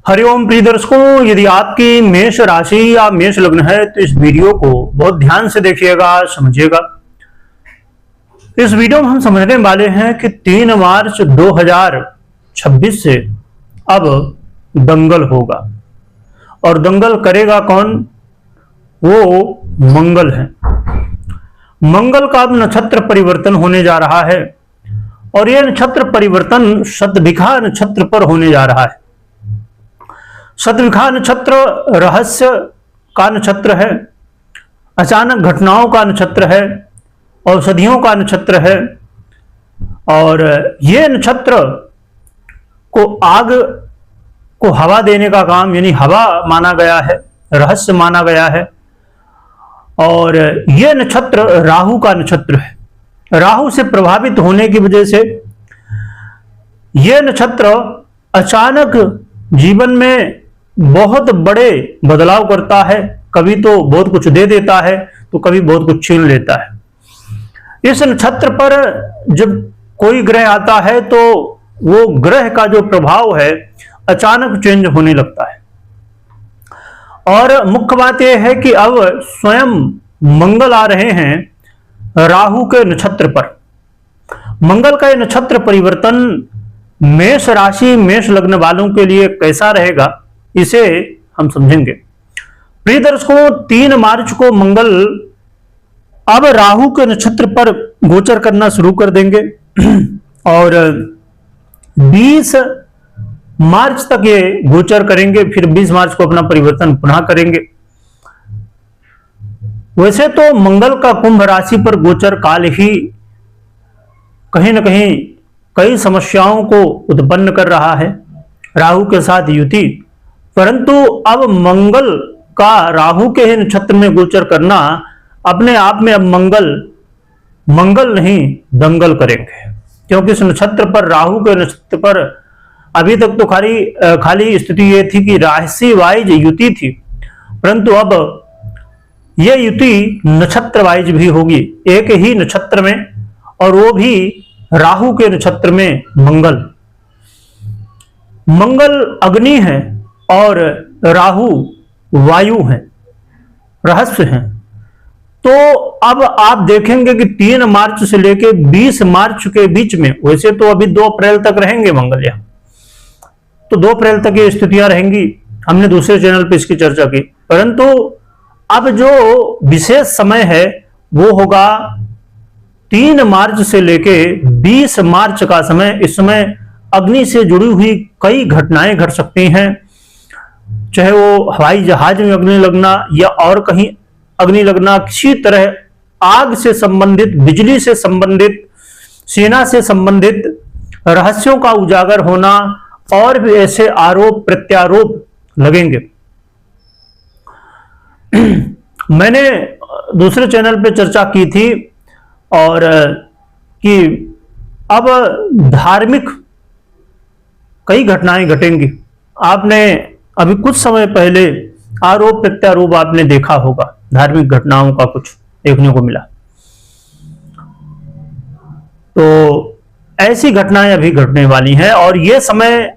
हरिओम प्रिय दर्शकों, यदि आपकी मेष राशि या मेष लग्न है तो इस वीडियो को बहुत ध्यान से देखिएगा, समझिएगा। इस वीडियो में हम समझने वाले हैं कि 3 मार्च 2026 से अब दंगल होगा। और दंगल करेगा कौन? वो मंगल है। मंगल का अब नक्षत्र परिवर्तन होने जा रहा है और यह नक्षत्र परिवर्तन शतभिखा नक्षत्र पर होने जा रहा है। शतभिखा नक्षत्र रहस्य का नक्षत्र है, अचानक घटनाओं का नक्षत्र है, औषधियों का नक्षत्र है। और ये नक्षत्र को आग को हवा देने का काम, यानी हवा माना गया है, रहस्य माना गया है। और ये नक्षत्र राहु का नक्षत्र है। राहु से प्रभावित होने की वजह से यह नक्षत्र अचानक जीवन में बहुत बड़े बदलाव करता है। कभी तो बहुत कुछ दे देता है तो कभी बहुत कुछ छीन लेता है। इस नक्षत्र पर जब कोई ग्रह आता है तो वो ग्रह का जो प्रभाव है अचानक चेंज होने लगता है। और मुख्य बात यह है कि अब स्वयं मंगल आ रहे हैं राहु के नक्षत्र पर। मंगल का यह नक्षत्र परिवर्तन मेष राशि मेष लग्न वालों के लिए कैसा रहेगा, इसे हम समझेंगे। प्रिय दर्शकों, 3 मार्च को मंगल अब राहु के नक्षत्र पर गोचर करना शुरू कर देंगे और 20 मार्च तक ये गोचर करेंगे, फिर 20 मार्च को अपना परिवर्तन पुनः करेंगे। वैसे तो मंगल का कुंभ राशि पर गोचर काल ही कहीं न कहीं कई समस्याओं को उत्पन्न कर रहा है, राहु के साथ युति। परंतु अब मंगल का राहु के ही नक्षत्र में गोचर करना अपने आप में अब मंगल नहीं दंगल करेंगे, क्योंकि इस नक्षत्र पर, राहु के नक्षत्र पर अभी तक तो खाली स्थिति ये थी कि राशि वाइज युति थी, परंतु अब यह युति नक्षत्र वाइज भी होगी, एक ही नक्षत्र में, और वो भी राहु के नक्षत्र में। मंगल अग्नि है और राहु वायु है, रहस्य है। तो अब आप देखेंगे कि 3 मार्च से लेकर 20 मार्च के बीच में, वैसे तो अभी 2 अप्रैल तक रहेंगे मंगल यहाँ, तो 2 अप्रैल तक ये स्थितियां रहेंगी। हमने दूसरे चैनल पे इसकी चर्चा की। परंतु अब जो विशेष समय है वो होगा 3 मार्च से लेके 20 मार्च का समय। इस समय अग्नि से जुड़ी हुई कई घटनाएं घट सकती हैं, चाहे वो हवाई जहाज में अग्नि लगना या और कहीं अग्नि लगना, किसी तरह आग से संबंधित, बिजली से संबंधित, सेना से संबंधित रहस्यों का उजागर होना, और भी ऐसे आरोप प्रत्यारोप लगेंगे। मैंने दूसरे चैनल पे चर्चा की थी और कि अब धार्मिक कई घटनाएं घटेंगी। आपने अभी कुछ समय पहले आरोप प्रत्यारोप आपने देखा होगा, धार्मिक घटनाओं का कुछ देखने को मिला। तो ऐसी घटनाएं अभी घटने वाली हैं और यह समय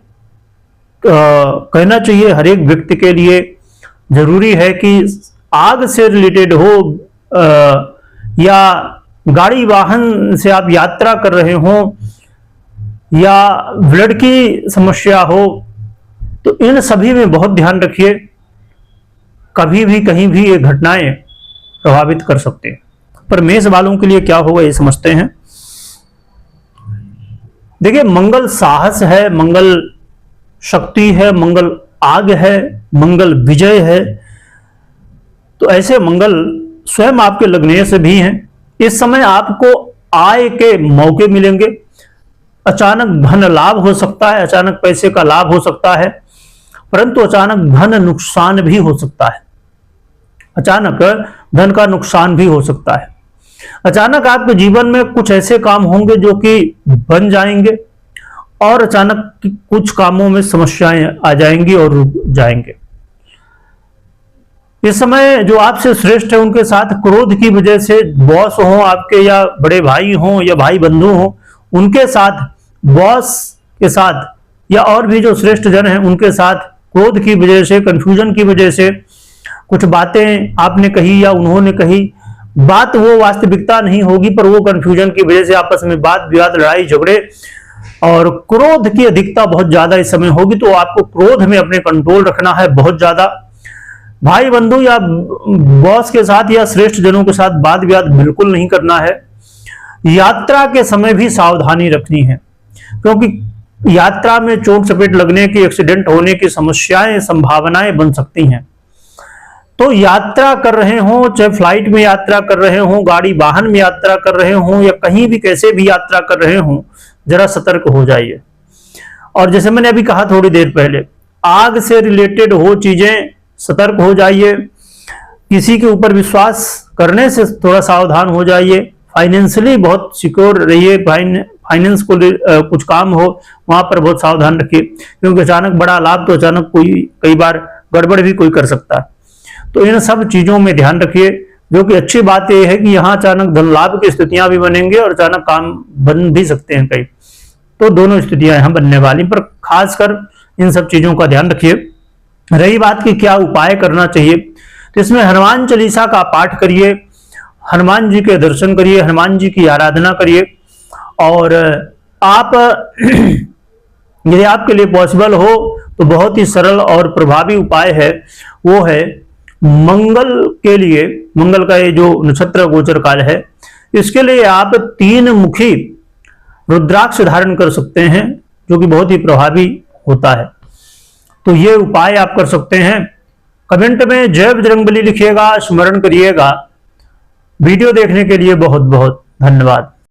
कहना चाहिए हर एक व्यक्ति के लिए जरूरी है कि आग से रिलेटेड हो या गाड़ी वाहन से आप यात्रा कर रहे हो या ब्लड की समस्या हो, तो इन सभी में बहुत ध्यान रखिए। कभी भी कहीं भी ये घटनाएं प्रभावित कर सकते हैं। पर मेष वालों के लिए क्या होगा ये समझते हैं। देखिए, मंगल साहस है, मंगल शक्ति है, मंगल आग है, मंगल विजय है। तो ऐसे मंगल स्वयं आपके लग्नेश भी हैं। इस समय आपको आय के मौके मिलेंगे, अचानक धन लाभ हो सकता है, अचानक पैसे का लाभ हो सकता है, परंतु अचानक धन नुकसान भी हो सकता है। अचानक धन का नुकसान भी हो सकता है। अचानक आपके जीवन में कुछ ऐसे काम होंगे जो कि बन जाएंगे और अचानक कुछ कामों में समस्याएं आ जाएंगी और रुक जाएंगे। इस समय जो आपसे श्रेष्ठ है उनके साथ क्रोध की वजह से, बॉस हो आपके या बड़े भाई हो या भाई बंधु हो, उनके साथ, बॉस के साथ या और भी जो श्रेष्ठ जन हैं उनके साथ क्रोध की वजह से, कंफ्यूजन की वजह से कुछ बातें आपने कही या उन्होंने कही, बात वो वास्तविकता नहीं होगी पर वो कंफ्यूजन की वजह से आपस में वाद विवाद, लड़ाई झगड़े और क्रोध की अधिकता बहुत ज्यादा इस समय होगी। तो आपको क्रोध में अपने कंट्रोल रखना है बहुत ज्यादा। भाई बंधु या बॉस के साथ या श्रेष्ठ जनों के साथ वाद विवाद बिल्कुल नहीं करना है। यात्रा के समय भी सावधानी रखनी है, क्योंकि यात्रा में चोट चपेट लगने की, एक्सीडेंट होने की समस्याएं, संभावनाएं बन सकती हैं। तो यात्रा कर रहे हो, चाहे फ्लाइट में यात्रा कर रहे हो, गाड़ी वाहन में यात्रा कर रहे हो या कहीं भी कैसे भी यात्रा कर रहे हो, जरा सतर्क हो जाइए। और जैसे मैंने अभी कहा थोड़ी देर पहले, आग से रिलेटेड हो चीजें, सतर्क हो जाइए। किसी के ऊपर विश्वास करने से थोड़ा सावधान हो जाइए। फाइनेंशियली बहुत सिक्योर रहिए। फाइनेंस को कुछ काम हो वहां पर बहुत सावधान रखिए, क्योंकि अचानक बड़ा लाभ तो अचानक कोई कई बार गड़बड़ भी कोई कर सकता है। तो इन सब चीजों में ध्यान रखिए। जो कि अच्छी बात यह है कि यहाँ अचानक धन लाभ की स्थितियां भी बनेंगे और अचानक काम बन भी सकते हैं कई। तो दोनों स्थितियां यहाँ बनने वाली, पर खासकर इन सब चीजों का ध्यान रखिए। रही बात की क्या उपाय करना चाहिए, तो इसमें हनुमान चालीसा का पाठ करिए, हनुमान जी के दर्शन करिए, हनुमान जी की आराधना करिए। और आप यदि आपके लिए पॉसिबल हो तो बहुत ही सरल और प्रभावी उपाय है, वो है मंगल के लिए, मंगल का ये जो नक्षत्र गोचर काल है, इसके लिए आप 3 मुखी रुद्राक्ष धारण कर सकते हैं, जो कि बहुत ही प्रभावी होता है। तो ये उपाय आप कर सकते हैं। कमेंट में जय बजरंगबली लिखिएगा, स्मरण करिएगा। वीडियो देखने के लिए बहुत बहुत धन्यवाद।